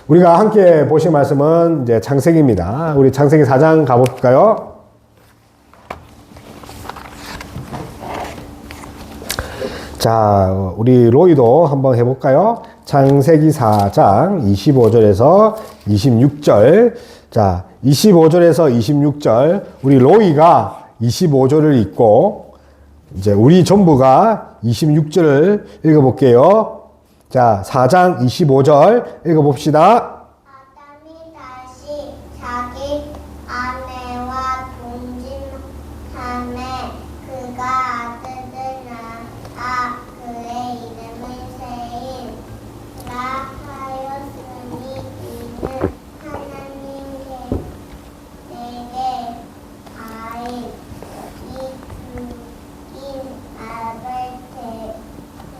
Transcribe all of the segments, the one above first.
우리가 함께 보실 말씀은 이제 창세기입니다. 우리 창세기 4장 가볼까요? 자, 우리 로이도 한번 해볼까요? 창세기 4장 25절에서 26절. 자, 25절에서 26절. 우리 로이가 25절을 읽고, 이제 우리 전부가 26절을 읽어볼게요. 자, 4장 25절 읽어봅시다. 아담이 다시 자기 아내와 동침하매 그가 아들을 낳아 그의 이름을 세일라 하였으니 이는 하나님께 내게 아이 이 죽인 아벨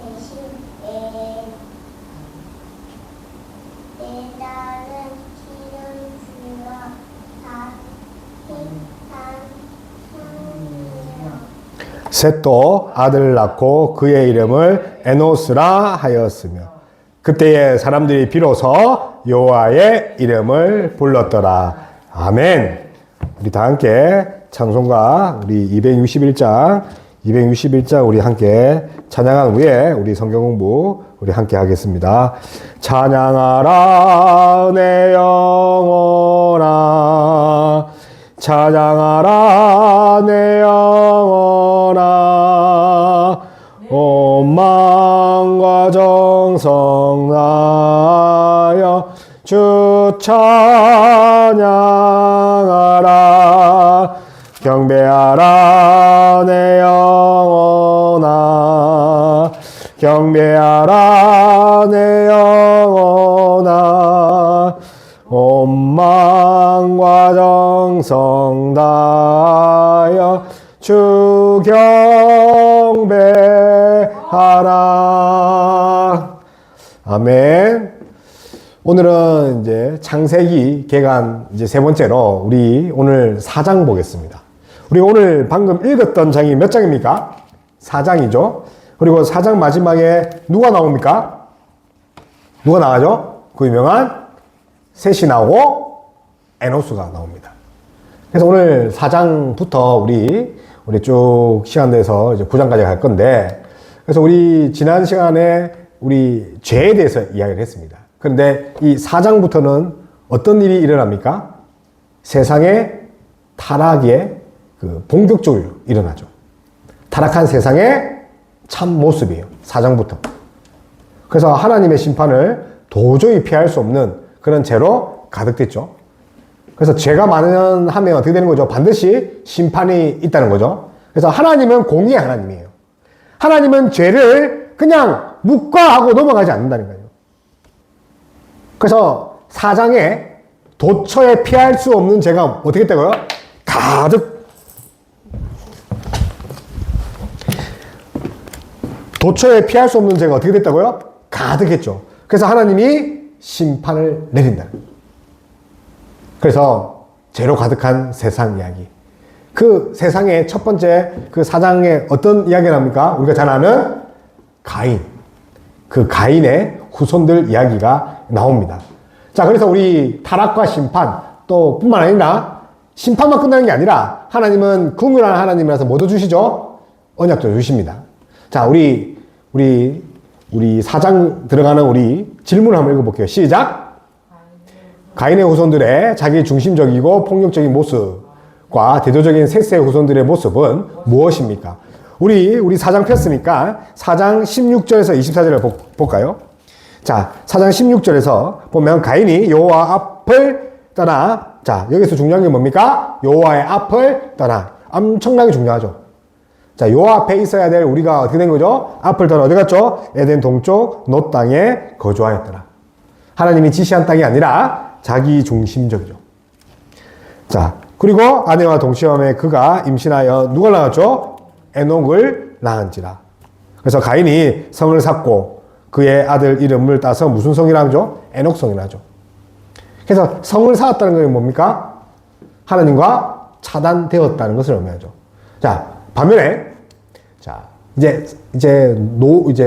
대신 내 딸은 기름 주어 다 핏한 성이요 셋도 아들을 낳고 그의 이름을 에노스라 하였으며 그때의 사람들이 비로소 여호와의 이름을 불렀더라. 아멘. 우리 다 함께 찬송가 우리 261장 우리 함께 찬양한 후에 우리 성경 공부 우리 함께 하겠습니다. 찬양하라 내 영혼아, 찬양하라 내 영혼아, 온 마음과 정성 다하여 주 찬양하라. 경배하라 내 영혼아, 경배하라 내 영혼아, 온 마음과 정성 다하여 주 경배하라. 아멘. 오늘은 이제 창세기 개간 이제 세 번째로 우리 오늘 4장 보겠습니다. 우리 오늘 방금 읽었던 장이 몇 장입니까? 4장이죠. 그리고 4장 마지막에 누가 나옵니까? 누가 나가죠? 그 유명한 셋이 나오고 에노스가 나옵니다. 그래서 오늘 4장부터 우리 쭉 시간 내서 이제 9장까지 갈 건데, 그래서 우리 지난 시간에 우리 죄에 대해서 이야기를 했습니다. 그런데 이 4장부터는 어떤 일이 일어납니까? 세상의 타락이 본격적으로 일어나죠. 타락한 세상의 참 모습이에요. 4장부터. 그래서 하나님의 심판을 도저히 피할 수 없는 그런 죄로 가득됐죠. 그래서 죄가 만연하면 어떻게 되는 거죠? 반드시 심판이 있다는 거죠. 그래서 하나님은 공의의 하나님이에요. 하나님은 죄를 그냥 묵과하고 넘어가지 않는다는 거예요. 그래서 4장에 도처에 피할 수 없는 죄가 어떻게 했다고요? 가득. 도처에 피할 수 없는 죄가 어떻게 됐다고요? 가득했죠. 그래서 하나님이 심판을 내린다. 그래서 죄로 가득한 세상 이야기. 그 세상의 첫 번째 그 4장에 어떤 이야기가 납니까? 우리가 잘 아는 가인. 그 가인의 후손들 이야기가 나옵니다. 자, 그래서 우리 타락과 심판 또 뿐만 아니라 심판만 끝나는 게 아니라 하나님은 긍휼한 하나님이라서 뭐 더 주시죠? 언약도 주십니다. 자, 우리 4장 들어가는 우리 질문을 한번 읽어볼게요. 시작! 가인의 후손들의 자기 중심적이고 폭력적인 모습과 대조적인 셋의 후손들의 모습은 무엇입니까? 우리 4장 폈으니까 4장 16절에서 24절을 볼까요? 자, 4장 16절에서 보면 가인이 여호와 앞을 떠나, 자, 여기서 중요한 게 뭡니까? 여호와의 앞을 떠나. 엄청나게 중요하죠. 자, 여호와 앞에 있어야 될 우리가 어떻게 된 거죠? 앞을 떠나 어디 갔죠? 에덴 동쪽 놋 땅에 거주하였더라. 하나님이 지시한 땅이 아니라 자기 중심적이죠. 자, 그리고 아내와 동침함에 그가 임신하여 누가 낳았죠? 에녹을 낳은지라. 그래서 가인이 성을 샀고 그의 아들 이름을 따서 무슨 성이라 하죠? 에녹성이라 하죠. 그래서 성을 쌓았다는 게 뭡니까? 하나님과 차단되었다는 것을 의미하죠. 자, 반면에, 자, 이제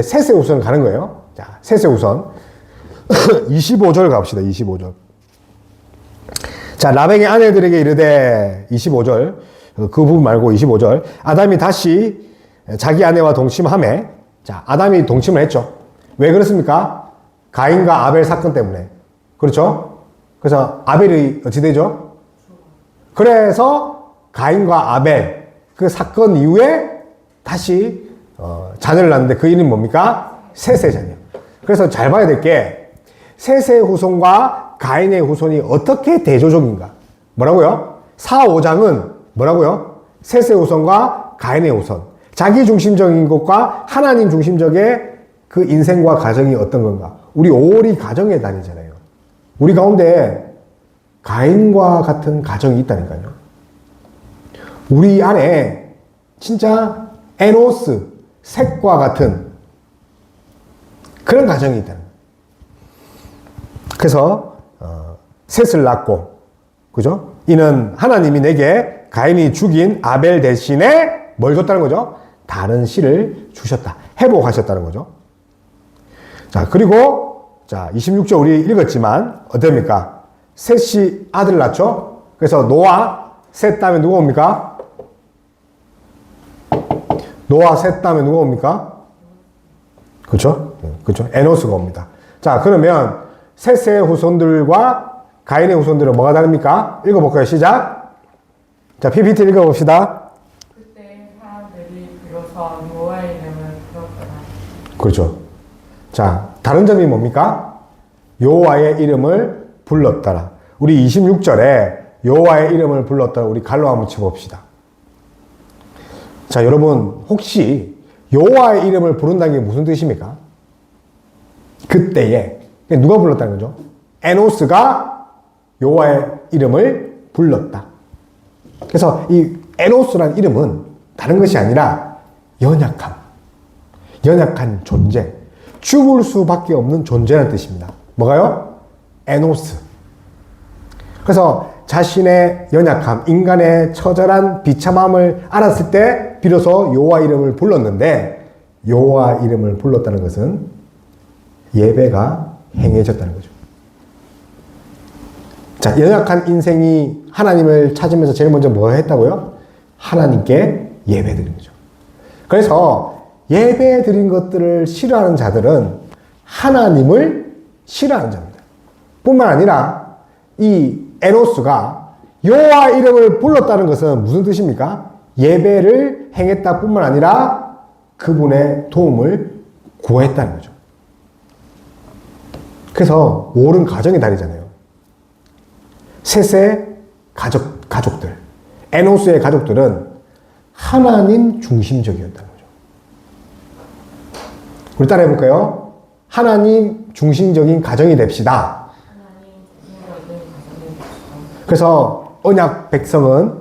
셋의 우선 가는 거예요. 자, 셋의 우선. 25절 갑시다. 25절. 자, 라멕의 아내들에게 이르되 25절. 그 부분 말고 25절. 아담이 다시 자기 아내와 동침하매. 자, 아담이 동침을 했죠. 왜 그렇습니까? 가인과 아벨 사건 때문에. 그렇죠? 그래서 아벨이 어찌 되죠? 그래서 가인과 아벨 그 사건 이후에 다시 자녀를 낳는데 그 이름이 뭡니까? 셋의 자녀. 그래서 잘 봐야 될 게 셋의 후손과 가인의 후손이 어떻게 대조적인가? 뭐라고요? 4, 5장은 뭐라고요? 셋의 후손과 가인의 후손. 자기 중심적인 것과 하나님 중심적의 그 인생과 가정이 어떤 건가? 우리 오리 가정에 다니잖아요. 우리 가운데 가인과 같은 가정이 있다니까요. 우리 안에 진짜 에노스, 셋과 같은 그런 가정이 있다는 거예요. 그래서 셋을 낳고, 그죠? 이는 하나님이 내게 가인이 죽인 아벨 대신에 뭘 줬다는 거죠? 다른 씨를 주셨다. 회복하셨다는 거죠. 자, 그리고, 자, 26절 우리 읽었지만, 어떻습니까? 셋이 아들 낳죠? 그래서 노아, 셋 다음에 누가 옵니까? 노아, 셋 다음에 누가 옵니까? 그렇죠? 그렇죠? 에노스가 옵니다. 자, 그러면 셋의 후손들과 가인의 후손들은 뭐가 다릅니까? 읽어볼까요? 시작. 자, PPT 읽어봅시다. 그때 사람들이 비로소 노아의 이름을 불렀더라. 그렇죠. 자, 다른 점이 뭡니까? 여호와의 이름을 불렀더라. 우리 26절에 여호와의 이름을 불렀더라. 우리 갈로 한번 쳐봅시다. 자, 여러분 혹시 여호와의 이름을 부른다는 게 무슨 뜻입니까? 그때에 누가 불렀다는 거죠? 에노스가 여호와의 이름을 불렀다. 그래서 이 에노스라는 이름은 다른 것이 아니라 연약함, 연약한 존재, 죽을 수밖에 없는 존재라는 뜻입니다. 뭐가요? 에노스. 그래서 자신의 연약함, 인간의 처절한 비참함을 알았을 때 비로소 여호와 이름을 불렀는데, 여호와 이름을 불렀다는 것은 예배가 행해졌다는 거죠. 자, 연약한 인생이 하나님을 찾으면서 제일 먼저 뭐 했다고요? 하나님께 예배 드린 거죠. 그래서 예배 드린 것들을 싫어하는 자들은 하나님을 싫어하는 자입니다. 뿐만 아니라 이 에노스가 여호와 이름을 불렀다는 것은 무슨 뜻입니까? 예배를 행했다 뿐만 아니라 그분의 도움을 구했다는 거죠. 그래서 옳은 가정이 다르잖아요. 셋의 가족들, 에노스의 가족들은 하나님 중심적이었다는 거죠. 우리 따라 해볼까요? 하나님 중심적인 가정이 됩시다. 그래서 언약 백성은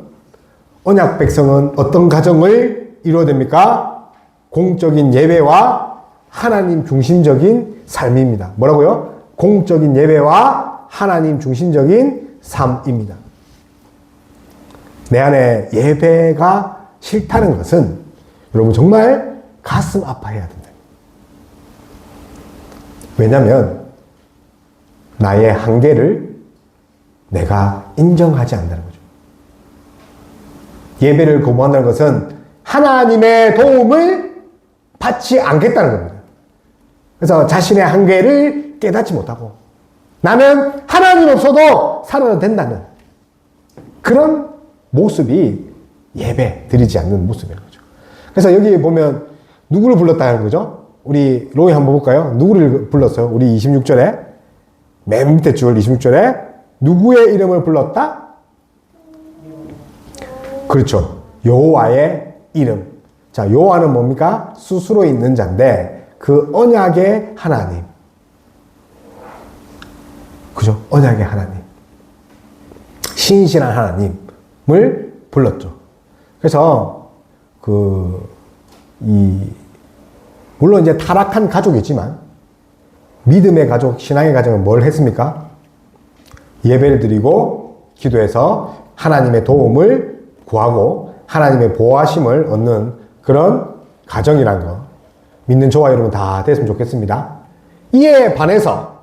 어떤 가정을 이루어야 됩니까? 공적인 예배와 하나님 중심적인 삶입니다. 뭐라고요? 공적인 예배와 하나님 중심적인 삶입니다. 내 안에 예배가 싫다는 것은 여러분 정말 가슴 아파해야 된다. 왜냐하면 나의 한계를 내가 인정하지 않는다는 거죠. 예배를 거부한다는 것은 하나님의 도움을 받지 않겠다는 겁니다. 그래서 자신의 한계를 깨닫지 못하고 나는 하나님 없어도 살아도 된다는 그런 모습이 예배 드리지 않는 모습이라는 거죠. 그래서 여기 보면 누구를 불렀다는 거죠? 우리 로이 한번 볼까요? 누구를 불렀어요? 우리 26절에 맨 밑에 줄 26절에 누구의 이름을 불렀다? 그렇죠. 여호와의 이름. 자, 여호와는 뭡니까? 스스로 있는 자인데 그 언약의 하나님. 그죠? 언약의 하나님. 신실한 하나님을 불렀죠. 그래서 물론 이제 타락한 가족이지만 믿음의 가족, 신앙의 가정은 뭘 했습니까? 예배를 드리고 기도해서 하나님의 도움을 구하고 하나님의 보호하심을 얻는 그런 가정이란 거 믿는 저와 여러분 다 됐으면 좋겠습니다. 이에 반해서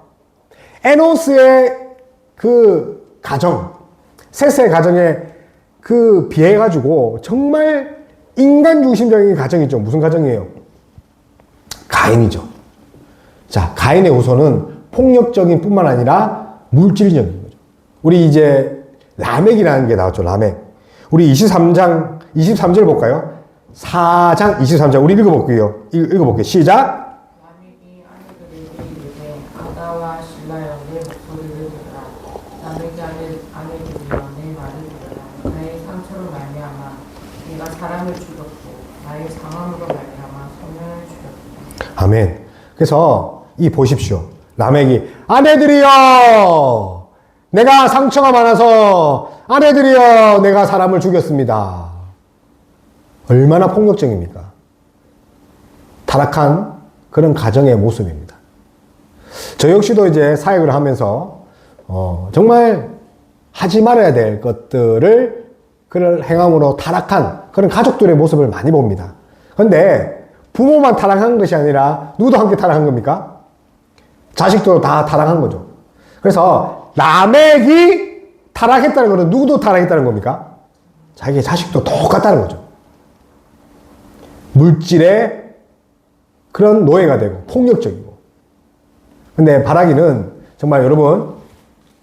에노스의 그 가정, 셋의 가정에 그 비해가지고 정말 인간 중심적인 가정이죠. 무슨 가정이에요? 가인이죠. 자, 가인의 후손은 폭력적인 뿐만 아니라 물질적인 거죠. 우리 이제 라멕이라는 게 나왔죠. 라멕. 우리 23절 볼까요? 4장 23절 우리 읽어볼게요. 읽어볼게요. 시작. 라멕이 아내들에게 이르되 아다와 실라여 내 목소리를 들으라. 라멕이 아내들이여 내 말을 들으라. 나의 상처로 말미암아 내가 사람을 죽였고 나의 상함으로 말미암아 소년을 죽였다. 아멘. 그래서 이 보십시오. 라멕이 아내들이여 내가 상처가 많아서 아내들이여 내가 사람을 죽였습니다. 얼마나 폭력적입니까? 타락한 그런 가정의 모습입니다. 저 역시도 이제 사역을 하면서 정말 하지 말아야 될 것들을 그를 행함으로 타락한 그런 가족들의 모습을 많이 봅니다. 그런데 부모만 타락한 것이 아니라 누구도 함께 타락한 겁니까? 자식도 다 타락한 거죠. 그래서 라멕이 타락했다는 것은 누구도 타락했다는 겁니까? 자기의 자식도 똑같다는 거죠. 물질의 그런 노예가 되고 폭력적이고. 근데 바라기는 정말 여러분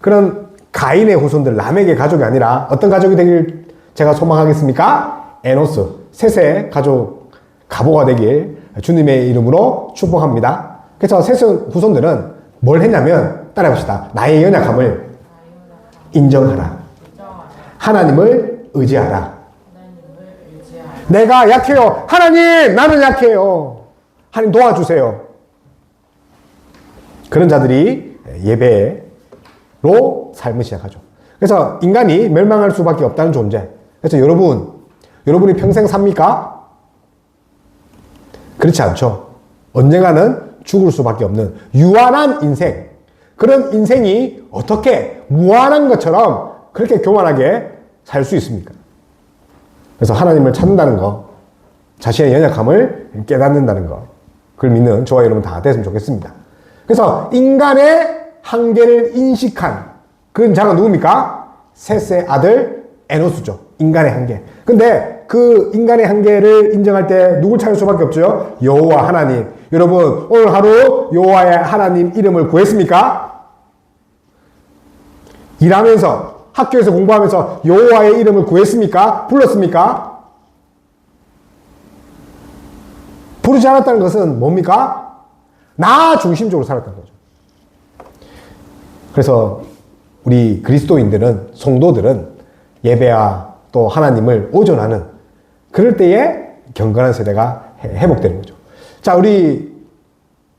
그런 가인의 후손들 라멕의 가족이 아니라 어떤 가족이 되길 제가 소망하겠습니까? 에노스 셋의 가족 가보가 되길 주님의 이름으로 축복합니다. 그래서 셋의 후손들은 뭘 했냐면 따라해봅시다. 나의 연약함을 인정하라. 하나님을 의지하라. 내가 약해요. 하나님, 나는 약해요. 하나님 도와주세요. 그런 자들이 예배로 삶을 시작하죠. 그래서 인간이 멸망할 수밖에 없다는 존재. 그래서 여러분이 평생 삽니까? 그렇지 않죠. 언젠가는 죽을 수밖에 없는 유한한 인생. 그런 인생이 어떻게 무한한 것처럼 그렇게 교만하게 살 수 있습니까? 그래서 하나님을 찾는다는 거, 자신의 연약함을 깨닫는다는 거, 그걸 믿는 저와 여러분 다 됐으면 좋겠습니다. 그래서 인간의 한계를 인식한 그런 자가 누굽니까? 셋의 아들 에노스죠. 인간의 한계. 근데 그 인간의 한계를 인정할 때 누굴 찾을 수밖에 없죠? 여호와 하나님. 여러분 오늘 하루 여호와의 하나님 이름을 구했습니까? 일하면서 학교에서 공부하면서 여호와의 이름을 구했습니까? 불렀습니까? 부르지 않았다는 것은 뭡니까? 나 중심적으로 살았다는 거죠. 그래서 우리 그리스도인들은, 성도들은 예배와 또 하나님을 오존하는 그럴 때에 경건한 세대가 회복되는 거죠. 자, 우리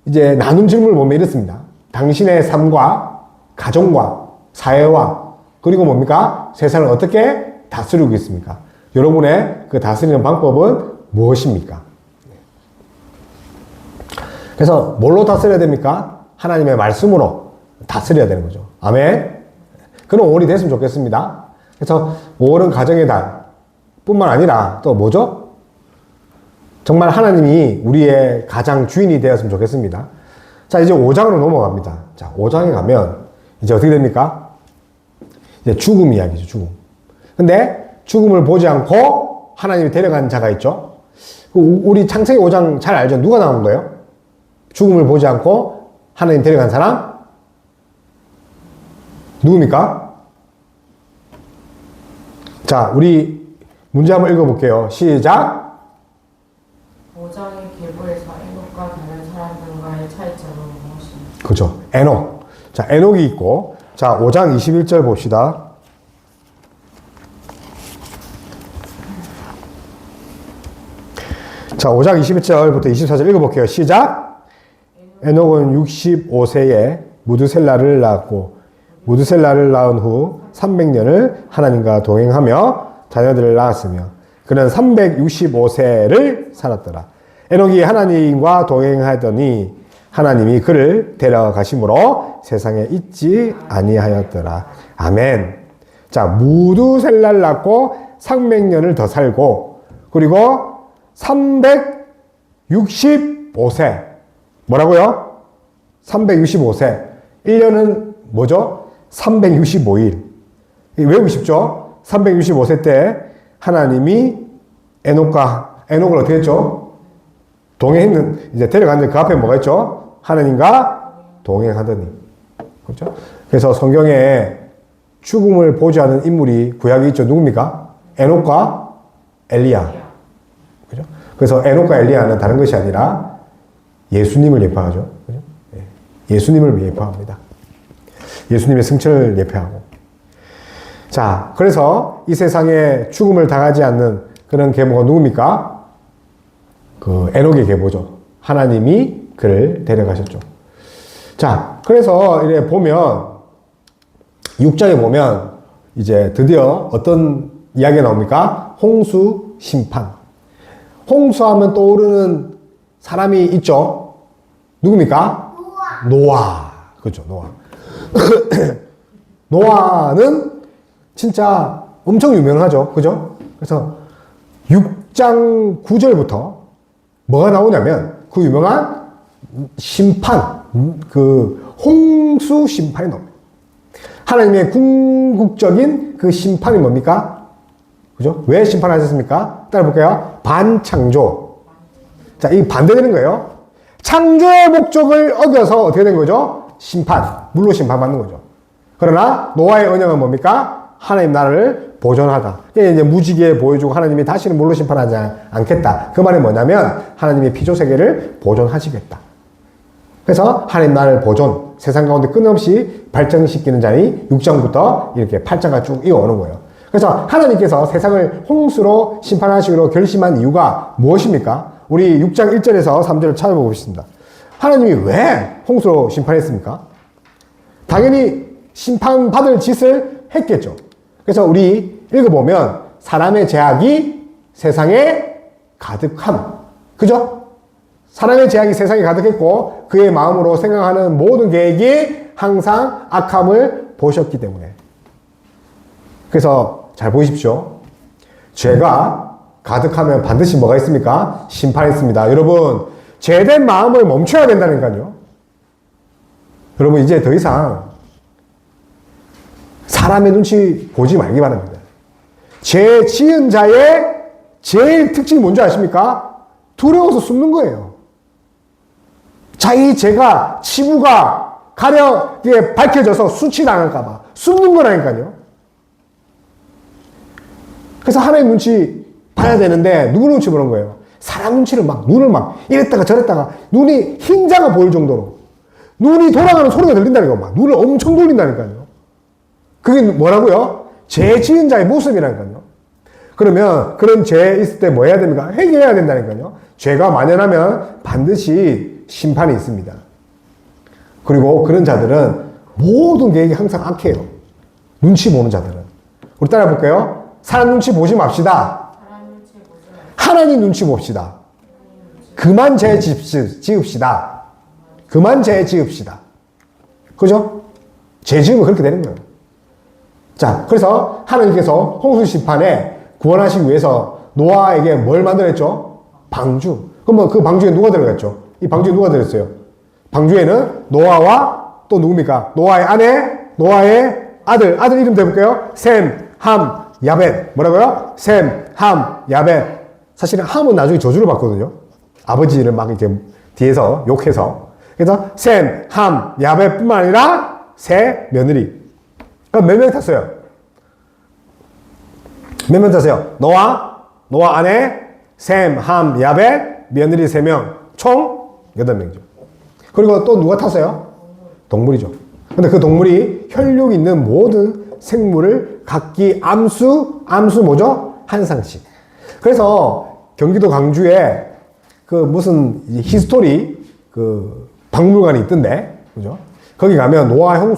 이제 나눔 질문을 보면 이렇습니다. 당신의 삶과 가정과 사회와 그리고 뭡니까? 세상을 어떻게 다스리고 있습니까? 여러분의 그 다스리는 방법은 무엇입니까? 그래서 뭘로 다스려야 됩니까? 하나님의 말씀으로 다스려야 되는 거죠. 아멘. 그런 5월이 됐으면 좋겠습니다. 그래서 5월은 가정의 달 뿐만 아니라 또 뭐죠? 정말 하나님이 우리의 가장 주인이 되었으면 좋겠습니다. 자, 이제 5장으로 넘어갑니다. 자, 5장에 가면 이제 어떻게 됩니까? 이제 죽음 이야기죠, 죽음. 근데 죽음을 보지 않고 하나님이 데려간 자가 있죠. 우리 창세기 5장 잘 알죠? 누가 나온 거예요? 죽음을 보지 않고 하나님 데려간 사람? 누굽니까? 자, 우리 문제 한번 읽어볼게요. 시작. 5장의 계보에서 에녹과 다른 사람들과의 차이점은 무엇입니까? 그죠. 에녹. 자, 에녹이 있고, 자, 5장 21절 봅시다. 자, 5장 21절부터 24절 읽어볼게요. 시작. 에녹은 65세에 무드셀라를 낳았고, 무드셀라를 낳은 후 300년을 하나님과 동행하며 자녀들을 낳았으며, 그는 365세를 살았더라. 에녹이 하나님과 동행하더니 하나님이 그를 데려가심으로 세상에 있지 아니하였더라. 아멘. 자, 무두셀라를 낳고 300년을 더 살고, 그리고 365세. 뭐라고요? 365세. 1년은 뭐죠? 365일. 외우기 쉽죠? 365세 때 하나님이 에녹을 어떻게 했죠? 동행했는, 이제 데려갔는데 그 앞에 뭐가 있죠? 하나님과 동행하더니. 그렇죠? 그래서 성경에 죽음을 보지 않은 인물이 구약에 있죠. 누굽니까? 에녹과 엘리야. 그죠? 그래서 에녹과 엘리야는 다른 것이 아니라 예수님을 예표하죠. 그죠? 예수님을 예표합니다. 예수님의 승천을 예표하고. 자, 그래서 이 세상에 죽음을 당하지 않는 그런 계보가 누굽니까? 그 에녹의 계보죠. 하나님이 그를 데려가셨죠. 자, 그래서 이래 보면 6장에 보면 이제 드디어 어떤 이야기가 나옵니까? 홍수 심판. 홍수하면 떠오르는 사람이 있죠. 누굽니까? 노아. 그렇죠. 노아. 노아는 진짜 엄청 유명하죠. 그죠? 그래서 6장 9절부터 뭐가 나오냐면 그 유명한 심판, 그 홍수 심판이 나옵니다. 하나님의 궁극적인 그 심판이 뭡니까? 그죠? 왜 심판하셨습니까? 따라 볼게요. 반창조. 자, 이 반대되는 거예요. 창조의 목적을 어겨서 어떻게 된 거죠? 심판. 물로 심판받는 거죠. 그러나 노아의 언약은 뭡니까? 하나님 나라를 보존하다. 이제 무지개 보여주고 하나님이 다시는 물로 심판하지 않겠다. 그 말이 뭐냐면 하나님의 피조세계를 보존하시겠다. 그래서 하나님 나라를 보존, 세상 가운데 끊임없이 발전시키는 자니 6장부터 이렇게 8장까지 쭉 이어오는 거예요. 그래서 하나님께서 세상을 홍수로 심판하시기로 결심한 이유가 무엇입니까? 우리 6장 1절에서 3절을 찾아보겠습니다. 하나님이 왜 홍수로 심판했습니까? 당연히 심판받을 짓을 했겠죠. 그래서 우리 읽어보면 사람의 죄악이 세상에 가득함. 그죠? 사람의 죄악이 세상에 가득했고 그의 마음으로 생각하는 모든 계획이 항상 악함을 보셨기 때문에. 그래서 잘 보십시오. 죄가 가득하면 반드시 뭐가 있습니까? 심판이 있습니다. 여러분, 죄된 마음을 멈춰야 된다니까요. 여러분, 이제 더 이상 사람의 눈치 보지 말기 바랍니다. 죄 지은 자의 제일 특징이 뭔지 아십니까? 두려워서 숨는 거예요. 자기 죄가, 치부가 가려게 밝혀져서 수치당할까봐 숨는 거라니까요. 그래서 하나님 눈치 봐야 되는데 누구 눈치 보는 거예요? 사람 눈치를 막 눈을 막 이랬다가 저랬다가 눈이 흰자가 보일 정도로 눈이 돌아가는 소리가 들린다니까. 막 눈을 엄청 돌린다니까요. 그게 뭐라고요? 죄 지은 자의 모습이라니까요. 그러면 그런 죄 있을 때 뭐 해야 됩니까? 회개해야 된다니까요. 죄가 만연하면 반드시 심판이 있습니다. 그리고 그런 자들은 모든 계획이 항상 악해요. 눈치 보는 자들은. 우리 따라 볼까요? 사람 눈치 보지 맙시다. 하나님 눈치 봅시다. 그만 죄 지읍시다. 그만 죄 지읍시다. 그죠? 죄 지으면 그렇게 되는 거예요. 자, 그래서 하나님께서 홍수 심판에 구원하시기 위해서 노아에게 뭘 만들었죠? 방주. 그러면 그 방주에 누가 들어갔죠? 이 방주에 누가 들었어요? 방주에는 노아와 또 누굽니까? 노아의 아내, 노아의 아들. 아들 이름 대볼게요. 셈, 함, 야벳. 뭐라고요? 셈, 함, 야벳. 사실은 함은 나중에 저주를 받거든요. 아버지를 막 이렇게 뒤에서 욕해서. 그래서 셈, 함, 야벳 뿐만 아니라 세 며느리. 그럼 몇 명 탔어요? 몇 명 탔어요? 노아 아내, 셈, 함, 야벳, 며느리 3명. 총 8명이죠. 그리고 또 누가 탔어요? 동물이죠. 근데 그 동물이 혈육 있는 모든 생물을 각기 암수 뭐죠? 한 상씩. 그래서 경기도 광주에 그 무슨 히스토리 그 박물관이 있던데, 그죠? 거기 가면 노아의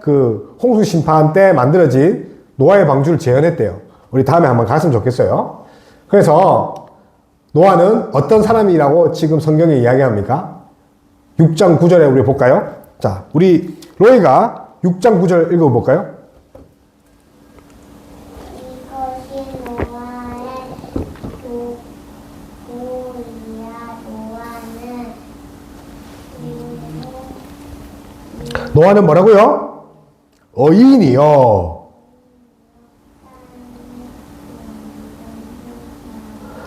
그 홍수 심판 때 만들어진 노아의 방주를 재현했대요. 우리 다음에 한번 갔으면 좋겠어요. 그래서 노아는 어떤 사람이라고 지금 성경에 이야기합니까? 6장 9절에 우리 볼까요? 자, 우리 로이가 6장 9절 읽어볼까요? 이것이 노아의 도구이야. 노아는 노아는 뭐라고요? 의인이요.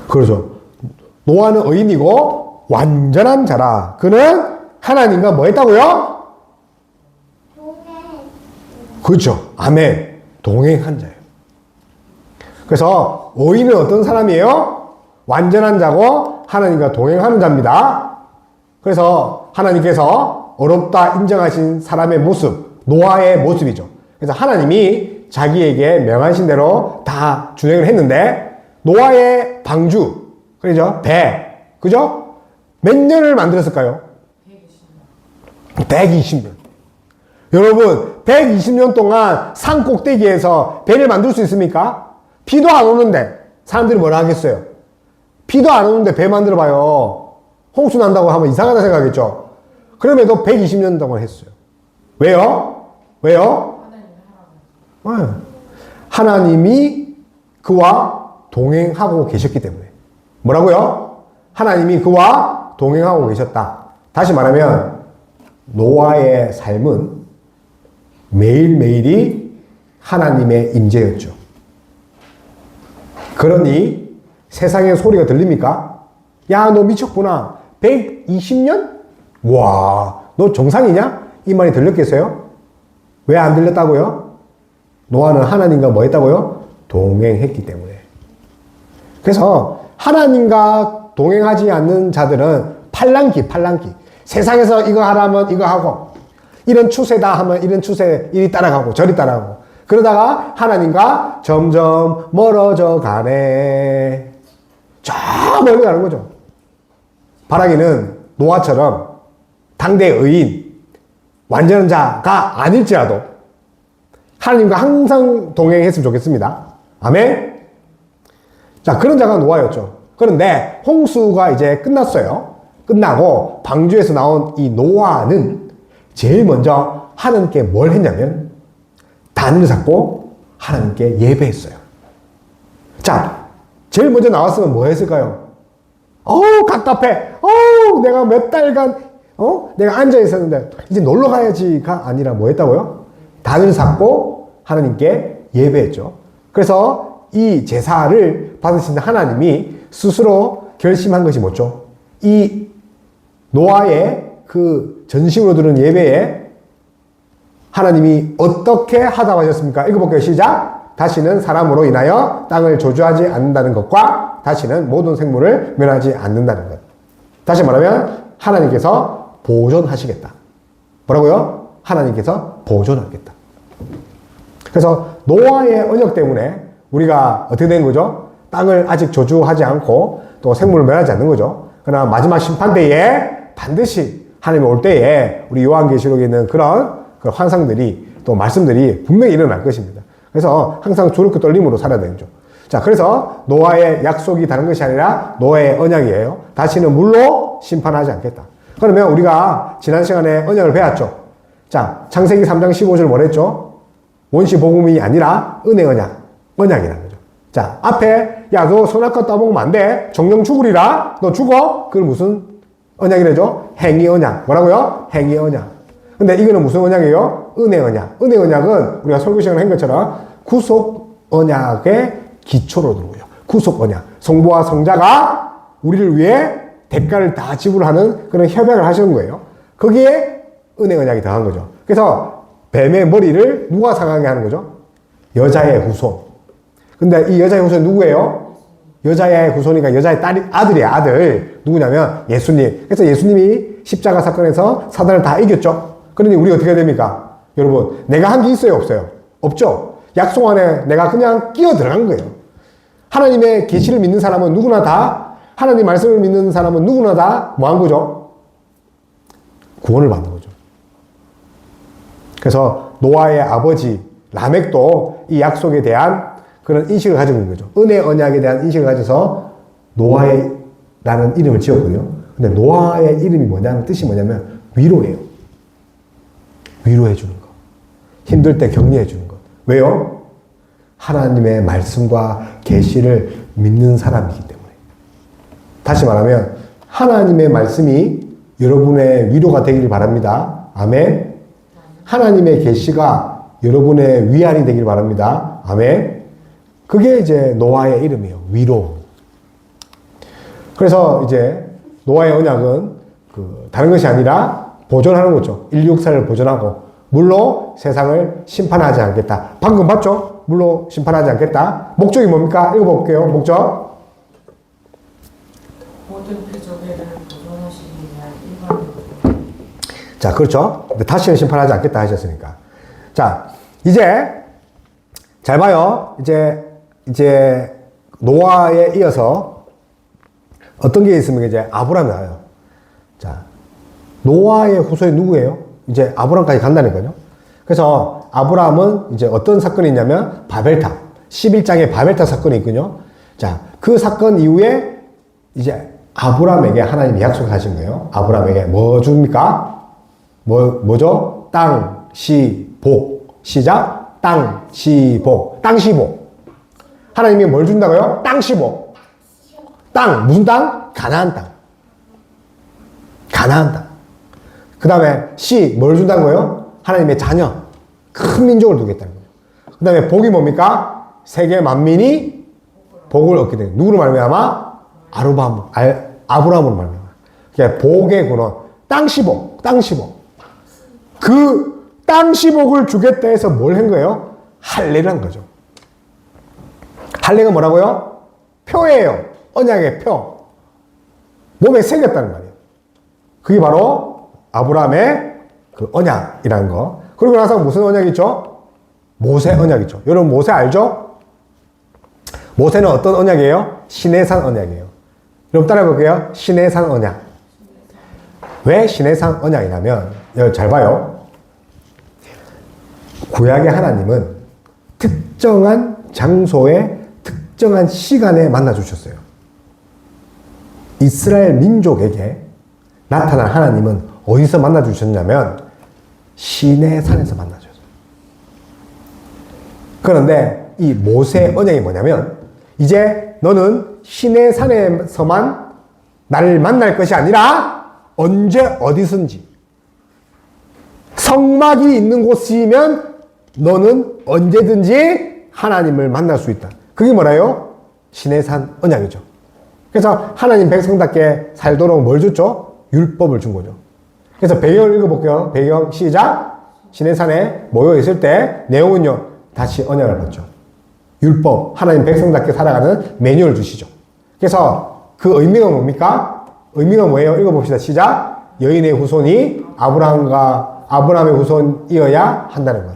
그러죠. 노아는 의인이고 완전한 자라. 그는 하나님과 뭐 했다고요? 그렇죠. 아멘. 동행한 자예요. 그래서 의인은 어떤 사람이에요? 완전한 자고 하나님과 동행하는 자입니다. 그래서 하나님께서 어렵다 인정하신 사람의 모습, 노아의 모습이죠. 그래서 하나님이 자기에게 명하신 대로 다 준행을 했는데 노아의 방주, 그죠? 배, 그죠? 몇 년을 만들었을까요? 120년. 여러분, 120년 동안 산 꼭대기에서 배를 만들 수 있습니까? 비도 안 오는데 사람들이 뭐라 하겠어요? 비도 안 오는데 배 만들어 봐요. 홍수 난다고 하면 이상하다 생각하겠죠? 그럼에도 120년 동안 했어요. 왜요? 왜요? 하나님이 그와 동행하고 계셨기 때문에. 뭐라고요? 하나님이 그와 동행하고 계셨다. 다시 말하면 노아의 삶은 매일매일이 하나님의 임재였죠. 그러니 세상의 소리가 들립니까? 야, 너 미쳤구나. 120년? 와, 너 정상이냐? 이 말이 들렸겠어요? 왜 안 들렸다고요? 노아는 하나님과 뭐 했다고요? 동행했기 때문에. 그래서 하나님과 동행하지 않는 자들은 팔랑귀. 세상에서 이거 하라면 이거 하고, 이런 추세다 하면 이런 추세, 이리 따라가고 저리 따라가고, 그러다가 하나님과 점점 멀어져 가네. 저 멀리 가는 거죠. 바라기는 노아처럼 당대 의인, 완전한 자가 아닐지라도 하나님과 항상 동행했으면 좋겠습니다. 아멘? 자, 그런 자가 노아였죠. 그런데 홍수가 이제 끝났어요. 끝나고 방주에서 나온 이 노아는 제일 먼저 하나님께 뭘 했냐면 단을 잡고 하나님께 예배했어요. 자, 제일 먼저 나왔으면 뭐 했을까요? 답답해. 내가 몇 달간 내가 앉아 있었는데 이제 놀러 가야지가 아니라 뭐 했다고요? 단을 잡고 하나님께 예배했죠. 그래서 이 제사를 받으신 하나님이 스스로 결심한 것이 뭐죠? 이 노아의 그 전심으로 드는 예배에 하나님이 어떻게 하다고 하셨습니까? 읽어볼게요. 시작. 다시는 사람으로 인하여 땅을 저주하지 않는다는 것과 다시는 모든 생물을 멸하지 않는다는 것. 다시 말하면 하나님께서 보존하시겠다. 뭐라고요? 하나님께서 보존하겠다. 그래서 노아의 언약 때문에 우리가 어떻게 된 거죠? 땅을 아직 저주하지 않고 또 생물을 멸하지 않는 거죠. 그러나 마지막 심판대에 반드시 하나님이 올 때에 우리 요한계시록에 있는 그런 환상들이 또 말씀들이 분명히 일어날 것입니다. 그래서 항상 주룩게 떨림으로 살아야 되죠. 자, 그래서 노아의 약속이 다른 것이 아니라 노아의 언약이에요. 다시는 물로 심판하지 않겠다. 그러면 우리가 지난 시간에 언약을 배웠죠. 자, 창세기 3장 15절 뭐랬죠? 원시 복음이 아니라 은혜 언약, 언약이라는 거죠. 자, 앞에 야, 너 선악과 따먹으면 안 돼. 정령 죽으리라. 너 죽어. 그걸 무슨 언약이래죠? 행위 언약. 뭐라고요? 행위 언약. 근데 이거는 무슨 언약이에요? 은혜 언약. 은혜 언약은 우리가 설교 시간에 한 것처럼 구속 언약의 기초로 두는 거예요. 구속 언약. 성부와 성자가 우리를 위해 대가를 다 지불하는 그런 협약을 하시는 거예요. 거기에 은혜 언약이 더한 거죠. 그래서 뱀의 머리를 누가 상하게 하는 거죠? 여자의 후손. 근데 이 여자의 후손이 누구예요? 여자의 후손이니까 여자의 아들이에요, 아들. 누구냐면 예수님. 그래서 예수님이 십자가 사건에서 사단을 다 이겼죠. 그러니 우리 어떻게 됩니까? 여러분, 내가 한 게 있어요, 없어요? 없죠. 약속 안에 내가 그냥 끼어 들어간 거예요. 하나님의 계시를 믿는 사람은 누구나 다, 하나님 말씀을 믿는 사람은 누구나 다 뭐 한 거죠? 구원을 받는 거죠. 그래서 노아의 아버지 라멕도 이 약속에 대한 그런 인식을 가지고 있는 거죠. 은혜 언약에 대한 인식을 가져서 노아라는 이름을 지었거든요. 근데 노아의 이름이 뭐냐면 뜻이 뭐냐면 위로예요. 위로해 주는 것. 힘들 때 격려해 주는 것. 왜요? 하나님의 말씀과 계시를 믿는 사람이기 때문에. 다시 말하면 하나님의 말씀이 여러분의 위로가 되기를 바랍니다. 아멘. 하나님의 계시가 여러분의 위안이 되길 바랍니다. 아멘. 그게 이제 노아의 이름이에요. 위로. 그래서 이제 노아의 언약은 다른 것이 아니라 보존하는 거죠. 인류 역사를 보존하고 물로 세상을 심판하지 않겠다. 방금 봤죠? 물로 심판하지 않겠다. 목적이 뭡니까? 읽어볼게요. 목적. 모든 피조개를 보존하시기 위한 일반적으로. 자, 그렇죠. 근데 다시는 심판하지 않겠다 하셨으니까. 자, 이제 잘 봐요. 이제 노아에 이어서 어떤 게 있으면 이제 아브람이 나와요. 자, 노아의 후손이 누구예요? 이제 아브람까지 간다니까요. 그래서 아브람은 이제 어떤 사건이 있냐면 바벨탑, 11장의 바벨탑 사건이 있군요. 자, 그 사건 이후에 이제 아브람에게 하나님이 약속하신 거예요. 아브람에게 뭐 줍니까? 뭐죠? 땅, 시, 복. 시작. 땅, 시, 복. 땅, 시, 복. 하나님이 뭘 준다고요? 땅, 시, 복. 땅, 무슨 땅? 가나안 땅. 가나안 땅. 그 다음에 시, 뭘 준다는 거예요? 하나님의 자녀. 큰 민족을 두겠다는 거예요. 그 다음에 복이 뭡니까? 세계 만민이 복을 얻게 되는. 누구로 말미암아? 아브라함으로 말미암아. 그러니까 복의 근원. 땅, 시, 복. 땅, 시, 복. 그 땅, 시, 복을 주겠다 해서 뭘 한 거예요? 할례를 한 거죠. 할례가 뭐라고요? 표예요. 언약의 표. 몸에 새겼다는 말이에요. 그게 바로 아브라함의 그 언약이라는 거. 그리고 나서 무슨 언약이 있죠? 모세 언약이 있죠. 여러분 모세 알죠? 모세는 어떤 언약이에요? 시내산 언약이에요. 여러분 따라해 볼게요. 시내산 언약. 왜 시내산 언약이냐면 잘 봐요. 구약의 하나님은 특정한 장소에 특정한 시간에 만나 주셨어요. 이스라엘 민족에게 나타난 하나님은 어디서 만나 주셨냐면 시내산에서 만나 주셨어요. 그런데 이 모세 언약이 뭐냐면 이제 너는 시내산에서만 나를 만날 것이 아니라 언제 어디든지 성막이 있는 곳이면 너는 언제든지 하나님을 만날 수 있다. 그게 뭐라요? 시내산 언약이죠. 그래서 하나님 백성답게 살도록 뭘 줬죠? 율법을 준 거죠. 그래서 배경을 읽어볼게요. 배경 시작. 시내산에 모여 있을 때 내용은요. 다시 언약을 받죠. 율법, 하나님 백성답게 살아가는 매뉴얼을 주시죠. 그래서 그 의미가 뭡니까? 의미가 뭐예요? 읽어봅시다. 시작. 여인의 후손이 아브라함의 후손이어야 한다는 거예요.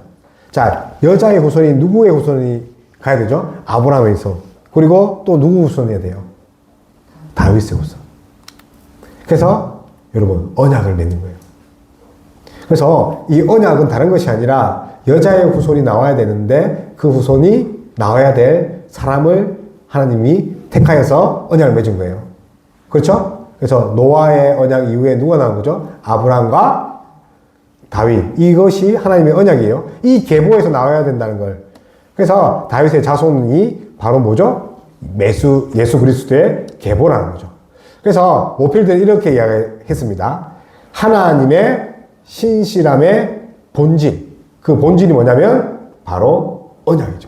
자, 여자의 후손이 누구의 후손이 가야 되죠? 아브라함의 후손. 그리고 또 누구 후손이어야 돼요? 다윗의 후손. 그래서 여러분 언약을 맺는 거예요. 그래서 이 언약은 다른 것이 아니라 여자의 후손이 나와야 되는데 그 후손이 나와야 될 사람을 하나님이 택하여서 언약을 맺은 거예요. 그렇죠? 그래서 노아의 언약 이후에 누가 나온 거죠? 아브라함과 다윗. 이것이 하나님의 언약이에요. 이 계보에서 나와야 된다는 걸. 그래서 다윗의 자손이 바로 뭐죠? 예수 그리스도의 계보라는 거죠. 그래서 모필들은 이렇게 이야기했습니다. 하나님의 신실함의 본질. 그 본질이 뭐냐면 바로 언약이죠.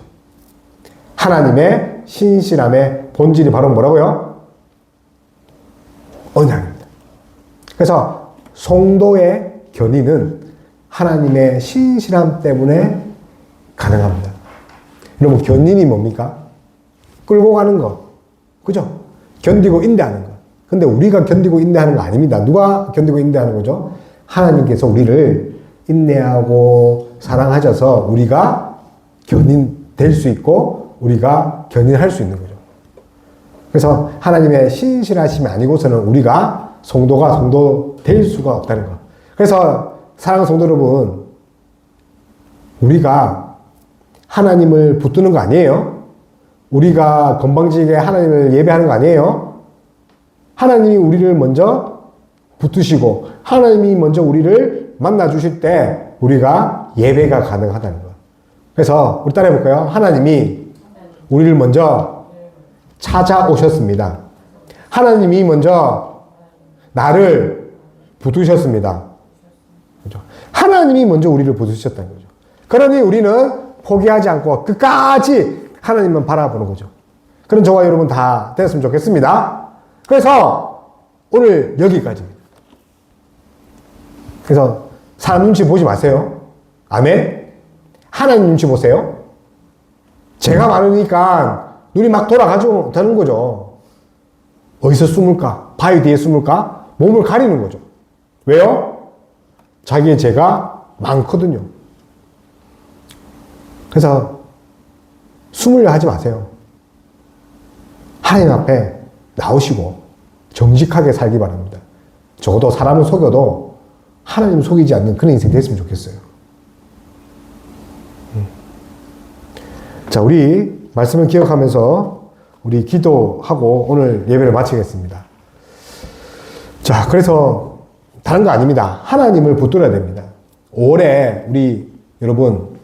하나님의 신실함의 본질이 바로 뭐라고요? 언약입니다. 그래서 성도의 견인은 하나님의 신실함 때문에 가능합니다. 여러분 견인이 뭡니까? 끌고 가는 거. 그죠? 견디고 인내하는 거. 근데 우리가 견디고 인내하는 거 아닙니다. 누가 견디고 인내하는 거죠? 하나님께서 우리를 인내하고 사랑하셔서 우리가 견인될 수 있고 우리가 견인할 수 있는 거죠. 그래서 하나님의 신실하심이 아니고서는 우리가 성도가 성도 될 수가 없다는 거. 그래서 사랑하는 성도 여러분, 우리가 하나님을 붙드는 거 아니에요? 우리가 건방지게 하나님을 예배하는 거 아니에요? 하나님이 우리를 먼저 붙드시고 하나님이 먼저 우리를 만나 주실 때 우리가 예배가 가능하다는 거예요. 그래서 우리 따라해 볼까요? 하나님이 우리를 먼저 찾아오셨습니다. 하나님이 먼저 나를 붙드셨습니다. 그렇죠? 하나님이 먼저 우리를 부르셨다는 거죠. 그러니 우리는 포기하지 않고 끝까지 하나님만 바라보는 거죠. 그런 저와 여러분 다 됐으면 좋겠습니다. 그래서 오늘 여기까지입니다. 그래서 사람 눈치 보지 마세요. 아멘? 하나님 눈치 보세요. 죄가 많으니까 눈이 막 돌아가지고 되는 거죠. 어디서 숨을까? 바위 뒤에 숨을까? 몸을 가리는 거죠. 왜요? 자기의 죄가 많거든요. 그래서 숨으려 하지 마세요. 하나님 앞에 나오시고 정직하게 살기 바랍니다. 적어도 사람을 속여도 하나님 속이지 않는 그런 인생 됐으면 좋겠어요. 자, 우리 말씀을 기억하면서 우리 기도하고 오늘 예배를 마치겠습니다. 자, 그래서 다른 거 아닙니다. 하나님을 붙들어야 됩니다. 5월에 우리 여러분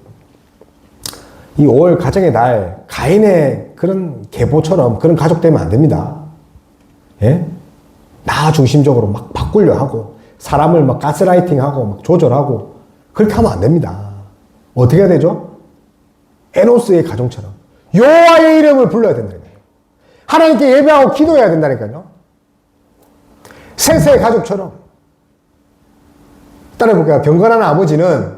이 5월 가정의 달 가인의 그런 계보처럼 그런 가족 되면 안 됩니다. 예? 나 중심적으로 막 바꾸려 하고 사람을 막 가스라이팅하고 막 조절하고 그렇게 하면 안 됩니다. 어떻게 해야 되죠? 에노스의 가정처럼 여호와의 이름을 불러야 된다니까요. 하나님께 예배하고 기도해야 된다니까요. 셋의 가족처럼 따라해볼까요? 경건한 아버지는